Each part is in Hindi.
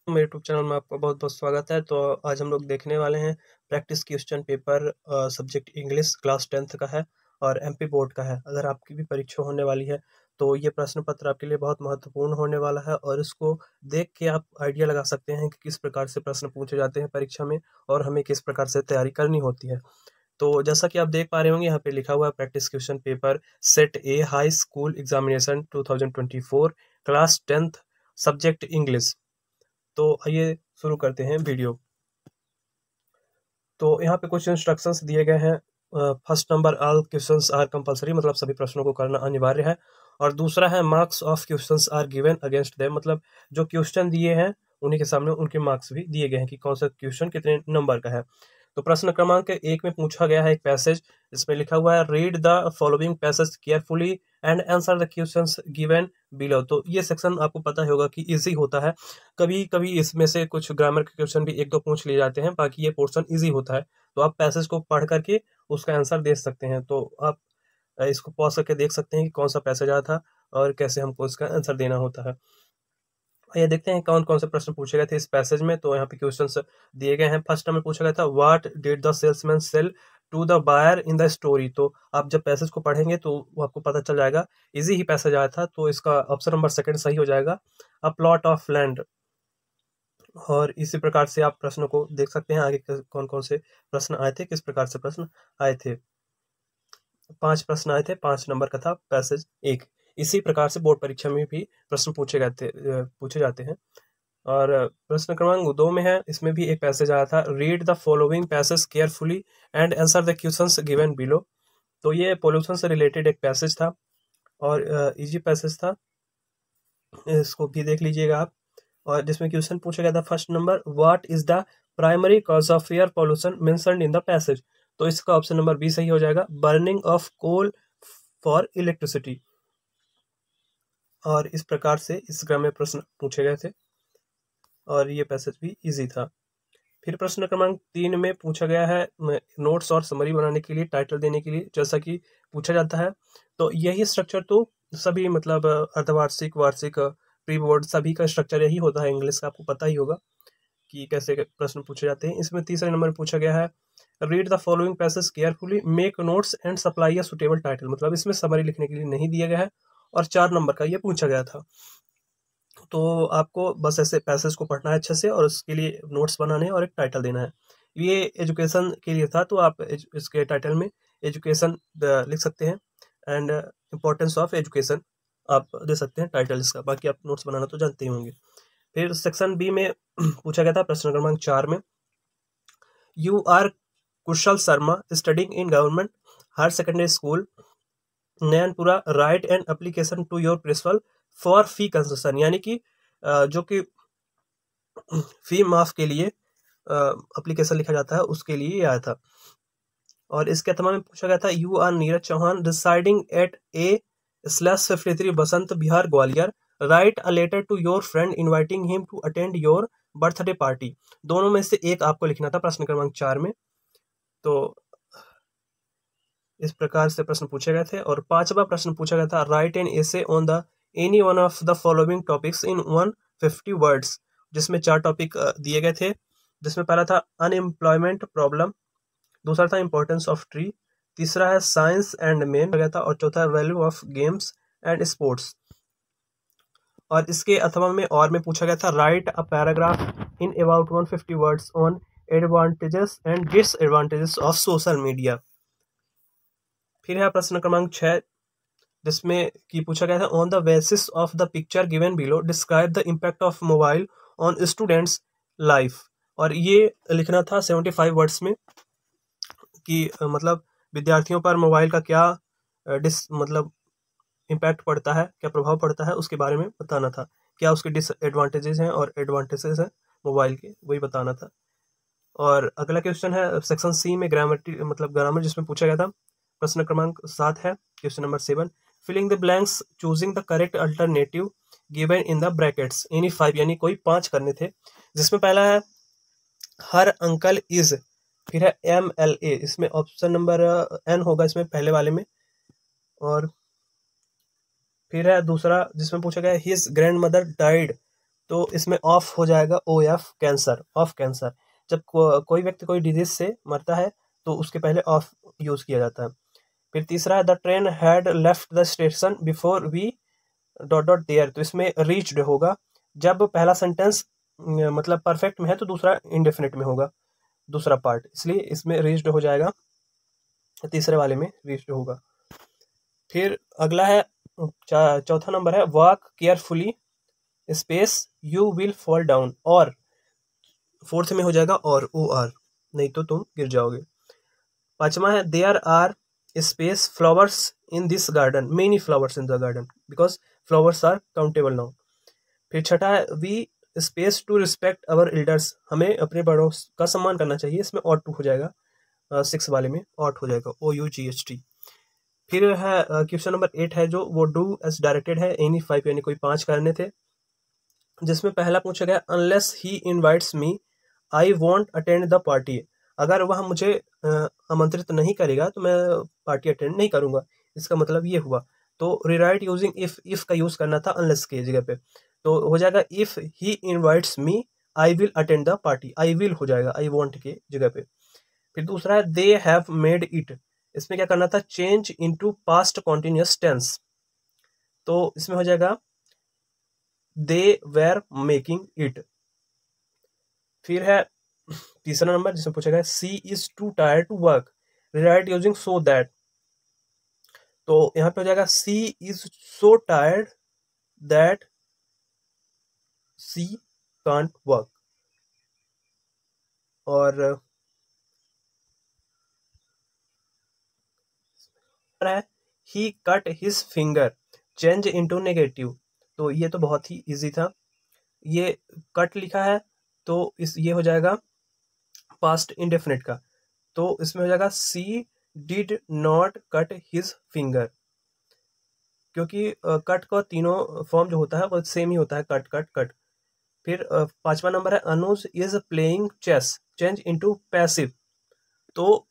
मेरे यूट्यूब चैनल में आपका बहुत बहुत स्वागत है। तो आज हम लोग देखने वाले हैं practice question paper subject English class 10th का है और एमपी बोर्ड का है। अगर आपकी भी परीक्षा होने वाली है तो ये प्रश्न पत्र आपके लिए बहुत महत्वपूर्ण होने वाला है और इसको देख के आप आइडिया लगा सकते हैं कि किस प्रकार से प्रश्न पूछे जाते हैं परीक्षा में और हमें किस प्रकार से तैयारी करनी होती है। तो जैसा कि आप देख पा रहे होंगे यहाँ पे लिखा हुआ है प्रैक्टिस क्वेश्चन पेपर सेट ए high school examination 2024 class 10th subject English. तो आइए शुरू करते हैं वीडियो। तो यहाँ पे कुछ इंस्ट्रक्शंस दिए गए हैं। First number, all questions are compulsory, मतलब सभी प्रश्नों को करना अनिवार्य है। और दूसरा है marks of questions are given against them, मतलब जो क्वेश्चन दिए हैं उन्हीं के सामने उनके मार्क्स भी दिए गए हैं कि कौन सा क्वेश्चन कितने नंबर का है। तो प्रश्न क्रमांक 1 में पूछा गया है एक पैसेज, इसमें लिखा हुआ है read the following passage carefully and answer the questions given below. तो ये सेक्शन आपको पता ही होगा कि इजी होता है। कभी कभी इसमें से कुछ ग्रामर के क्वेश्चन भी एक दो पूछ लिए जाते हैं, बाकी ये पोर्शन इजी होता है। तो आप पैसेज को पढ़ करके उसका आंसर दे सकते हैं। तो आप इसको पॉज करके देख सकते हैं कि कौन सा पैसेज आया था और कैसे हमको इसका आंसर देना होता है। ये देखते हैं कौन कौन से प्रश्न पूछे गए थे इस पैसेज में। तो यहाँ पे क्वेश्चंस दिए गए हैं। फर्स्ट में पूछा गया था what did the salesman sell to the buyer in the story. तो आप जब पैसेज को पढ़ेंगे तो वो आपको पता चल जाएगा। इजी ही पैसेज आया था, तो इसका ऑप्शन नंबर 2 सही हो जाएगा, अ प्लॉट ऑफ लैंड। और इसी प्रकार से आप प्रश्नों को देख सकते हैं आगे कौन कौन से प्रश्न आए थे, किस प्रकार से प्रश्न आए थे। 5 प्रश्न आए थे, 5 नंबर का था पैसेज 1। इसी प्रकार से बोर्ड परीक्षा में भी प्रश्न पूछे जाते हैं। और प्रश्न क्रमांक 2 में है, इसमें भी एक पैसेज आया था read the following passage carefully and answer the questions given below. तो ये पोल्यूशन से रिलेटेड एक पैसेज था और इजी पैसेज था, इसको भी देख लीजिएगा आप। और जिसमें क्वेश्चन पूछा गया था first number, what is the primary cause of air pollution mentioned in the passage. तो इसका ऑप्शन नंबर बी सही हो जाएगा, burning of coal for electricity. और इस प्रकार से इस क्रम में प्रश्न पूछे गए थे और ये पैसेज भी इजी था। फिर प्रश्न क्रमांक 3 में पूछा गया है नोट्स और समरी बनाने के लिए, टाइटल देने के लिए, जैसा कि पूछा जाता है। तो यही स्ट्रक्चर तो सभी मतलब अर्धवार्षिक, वार्षिक, प्री बोर्ड सभी का स्ट्रक्चर यही होता है। इंग्लिश का आपको पता ही होगा कि कैसे प्रश्न पूछे जाते हैं। इसमें तीसरे नंबर पूछा गया है read the following passage carefully make notes and supply a suitable title, मतलब इसमें समरी लिखने के लिए नहीं दिया गया है और 4 नंबर का ये पूछा गया था। तो आपको बस ऐसे पैसेज को पढ़ना है अच्छे से और उसके लिए नोट्स बनाने हैं और एक टाइटल देना है। ये एजुकेशन के लिए था, तो आप इसके टाइटल में एजुकेशन लिख सकते हैं एंड इम्पोर्टेंस ऑफ एजुकेशन आप दे सकते हैं टाइटल इसका। बाकी आप नोट्स बनाना तो जानते ही होंगे। फिर सेक्शन बी में पूछा गया था प्रश्न क्रमांक 4 में, you are Kushal Sharma studying in government higher secondary school Nainpura, write an application to your principal for fee concession, यानी कि जो कि फी माफ के लिए एप्लीकेशन लिखा जाता है उसके लिए आया था। और इसके अथवा में पूछा गया था you are Neeraj Chauhan residing at A/53 Basant Vihar Gwalior, write a letter to your friend inviting him to attend your birthday party. दोनों में से एक आपको लिखना था प्रश्न क्रमांक 4 में। तो इस प्रकार से प्रश्न पूछे गए थे। और 5वां प्रश्न पूछा गया था right an essay on the any one of the following topics in 150 words, जिसमें 4 टॉपिक दिए गए थे। जिसमें पहला था अनएम्प्लॉयमेंट प्रॉब्लम, दूसरा था इंपॉर्टेंस ऑफ ट्री, तीसरा है साइंस एंड मेन गया था और चौथा है value of games and sports. और इसके अथवा में और में पूछा गया था right a paragraph in about 150 words on advantages and disadvantages of social media. फिर है प्रश्न क्रमांक 6, जिसमें कि पूछा गया था on the basis of the picture given below describe the impact of mobile on students life. और ये लिखना था 75 वर्ड्स में कि मतलब विद्यार्थियों पर मोबाइल का क्या मतलब इम्पैक्ट पड़ता है, क्या प्रभाव पड़ता है, उसके बारे में बताना था। क्या उसके डिसएडवांटेजेस हैं और एडवांटेजेस हैं मोबाइल के, वही बताना था। और अगला क्वेश्चन है सेक्शन सी में ग्रामर, जिसमें पूछा गया था प्रश्न क्रमांक 7 है question number 7, filling the blanks choosing the correct alternative given in the brackets any 5, यानी कोई 5 करने थे। जिसमें पहला है हर अंकल इज, फिर है MLA, इसमें ऑप्शन नंबर N होगा इसमें पहले वाले में। और फिर है दूसरा जिसमें पूछा गया हिज ग्रैंड मदर डाइड तो इसमें ऑफ हो जाएगा OF, कैंसर, ऑफ कैंसर। जब कोई व्यक्ति कोई डिजीज से मरता है तो उसके पहले ऑफ यूज किया जाता है। फिर तीसरा है the train had left the station before we dot dot there, तो इसमें रीच्ड होगा। जब पहला सेंटेंस मतलब परफेक्ट में है तो दूसरा इंडेफिनिट में होगा, दूसरा पार्ट, इसलिए इसमें रीच्ड हो जाएगा, तीसरे वाले में रीच्ड होगा। फिर अगला है चौथा नंबर है walk carefully space you will fall down, और फोर्थ में हो जाएगा और OR, नहीं तो तुम गिर जाओगे। पांचवा है there are space flowers in this garden, many flowers in the garden because flowers are countable now. फिर छठा है we space to respect our elders, हमें अपने बड़ों का सम्मान करना चाहिए, इसमें ऑट टू हो जाएगा, 6 वाले में ऑट हो जाएगा, OUGHT। फिर है क्वेश्चन नंबर 8 है जो वो डू एज डायरेक्टेड है एनी 5, यानी कोई 5 करने थे, जिसमें पहला पूछा गया unless he invites me I want attend the party, अगर वह मुझे आमंत्रित नहीं करेगा तो मैं पार्टी अटेंड नहीं करूंगा, इसका मतलब ये हुआ। तो रिराइट यूजिंग इफ का यूज करना था अनलेस के जगह पे, तो हो जाएगा if he invites me I will attend the party, I will हो जाएगा आई वॉन्ट के जगह पे। फिर दूसरा है दे हैव मेड इट, इसमें क्या करना था change into past continuous tense, तो इसमें हो जाएगा दे वेर मेकिंग इट। फिर है तीसरा नंबर जिसमें पूछा गया she is too tired to work, rewrite using so that, तो यहां पे हो जाएगा she is so tired that she can't work. और है he cut his finger change into negative, तो ये तो बहुत ही इजी था, ये कट लिखा है तो इस ये हो जाएगा पास्ट इंडेफिनिट का, तो इसमें हो जाएगा she did not cut his finger, क्योंकि कट का तीनों फॉर्म जो होता है वो सेम ही होता है, कट कट कट। फिर पांचवा नंबर है Anuj is playing chess change into passive, तो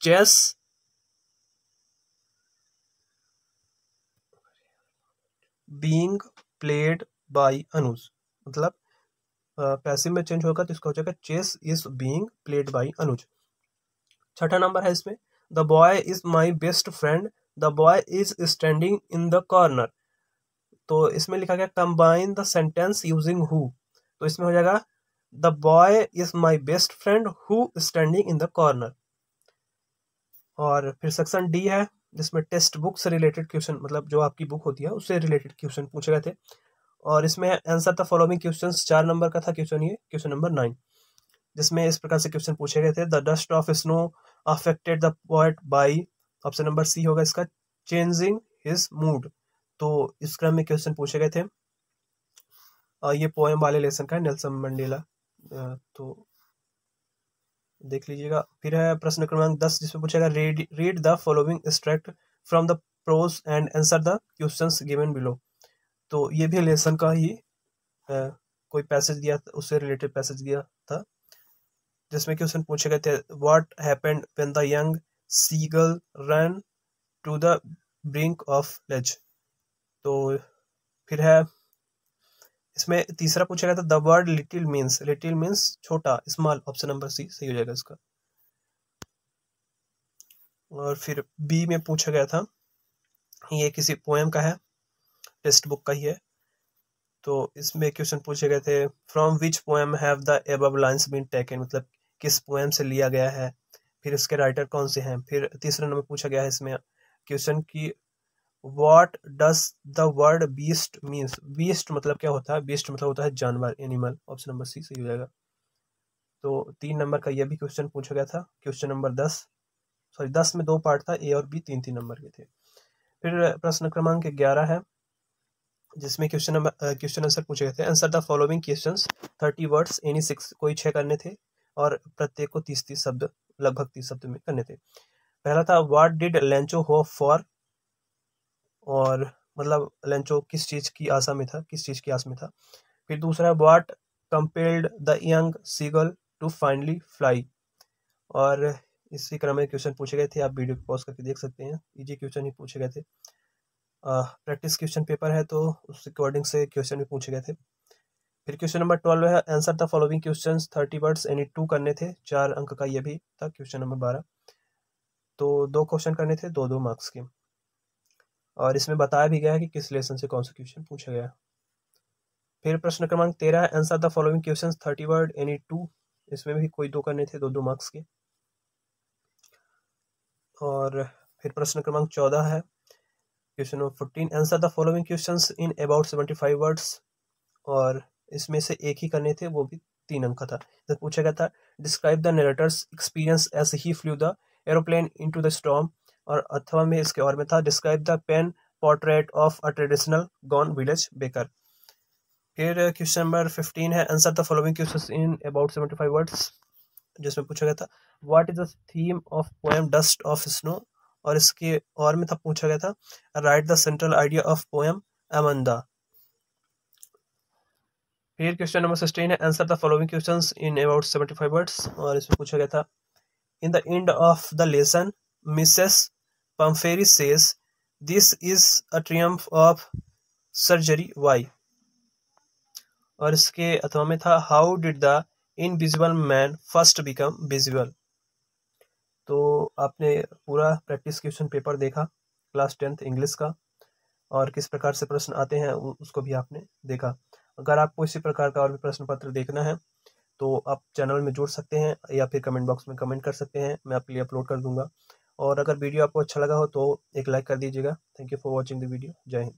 chess being played by Anuj, मतलब पैसिव में चेंज होगा तो इसका हो जाएगा chess is being played by Anuj. छठा नंबर है इसमें the boy is my best friend the boy is standing in the corner, तो इसमें लिखा गया combine the sentence using who, तो इसमें हो जाएगा the boy is my best friend who standing in the corner. और फिर सेक्शन डी है जिसमें टेक्स्ट बुक से रिलेटेड क्वेश्चन, मतलब जो आपकी बुक होती है उससे रिलेटेड क्वेश्चन पूछे गए थे, और इसमें answer the following questions 4 number का था क्वेश्चन, ये क्वेश्चन नंबर 9, जिसमें इस प्रकार से क्वेश्चन पूछे गए थे the dust of snow affected the poet by, option number C होगा इसका चेंजिंग हिज मूड, तो इस क्रम में क्वेश्चन पूछे गए थे, ये पोएम वाले लेसन का है नेल्सन मंडेला, तो देख लीजिएगा। फिर है प्रश्न क्रमांक 10 जिसमें पूछेगा read the following extract from the prose and answer the questions given below, तो ये भी लेसन का ही कोई पैसेज दिया था, उससे रिलेटेड पैसेज दिया था, जिसमें क्वेश्चन पूछे गए थे what happened when the young seagull run to the brink of ledge, तो फिर है इसमें तीसरा पूछा गया था द वर्ड लिटिल मीन्स छोटा स्मॉल, ऑप्शन नंबर सी सही हो जाएगा इसका। और फिर बी में पूछा गया था, ये किसी पोएम का है, टेक्स्ट बुक का ही है, तो इसमें क्वेश्चन पूछे गए थे from which poem have the above lines been taken, मतलब किस पोएम से लिया गया है, फिर इसके राइटर कौन से हैं। फिर तीसरे नंबर पूछा गया है इसमें क्वेश्चन की what does the word beast means, beast मतलब क्या होता है, बीस्ट मतलब होता है जानवर, एनिमल, ऑप्शन नंबर सी सही हो जाएगा। तो 3 नंबर का यह भी क्वेश्चन पूछा गया था, क्वेश्चन नंबर 10 में 2 पार्ट था, ए और बी 3-3 नंबर के थे। फिर प्रश्न क्रमांक 11 है जिसमें क्वेश्चन आंसर पूछे गए थे answer the following questions 30 words any 6, कोई 6 करने थे और प्रत्येक को 30-30 शब्द, लगभग 30 शब्द में करने थे। पहला था what did Lencho hope for, और मतलब लेंचो किस चीज की आशा में था, किस चीज की आस में था। फिर दूसरा what compelled the young seagull to finally fly, और इसी क्रम में क्वेश्चन पूछे गए थे, आप वीडियो को पॉज करके देख सकते हैं, इजी क्वेश्चन ही पूछे गए थे, प्रैक्टिस क्वेश्चन पेपर है तो उस अकॉर्डिंग से क्वेश्चन भी पूछे गए थे। फिर क्वेश्चन नंबर 12 है answer the following questions 30 words any 2 करने थे, 4 अंक का ये भी था क्वेश्चन नंबर 12। तो 2 क्वेश्चन करने थे 2-2 मार्क्स के, और इसमें बताया भी गया है कि किस लेसन से कौन सा क्वेश्चन पूछा गया। फिर प्रश्न क्रमांक 13 है answer the following questions 30 word any 2, इसमें भी कोई 2 करने थे 2-2 मार्क्स के। और फिर प्रश्न क्रमांक 14 है question number 14 answer the following questions in about 75 words, और इसमें से एक ही करने थे, वो भी 3 अंक का था। जब पूछा गया था describe the narrator's experience as he flew the aeroplane into the storm, और अथवा में इसके और में था describe the pen portrait of a traditional gone village baker. फिर क्वेश्चन नंबर 15 है answer the following questions in about 75 words, जिसमें पूछा गया था what is the theme of poem dust of snow, और इसके और में था पूछा गया था write the central idea of poem Amanda. फिर क्वेश्चन नंबर 16 है answer the following questions in about 75 words, और इसमें पूछा गया था in the end of the lesson Mrs Pumphrey says this is a triumph of surgery why, और इसके अथवा में था how did the invisible man first become visible. तो आपने पूरा प्रैक्टिस क्वेश्चन पेपर देखा क्लास 10th इंग्लिश का, और किस प्रकार से प्रश्न आते हैं उसको भी आपने देखा। अगर आपको इसी प्रकार का और भी प्रश्न पत्र देखना है तो आप चैनल में जुड़ सकते हैं, या फिर कमेंट बॉक्स में कमेंट कर सकते हैं, मैं आपके लिए अपलोड कर दूंगा। और अगर वीडियो आपको अच्छा लगा हो तो एक लाइक कर दीजिएगा। Thank you for watching the video. जय हिंद।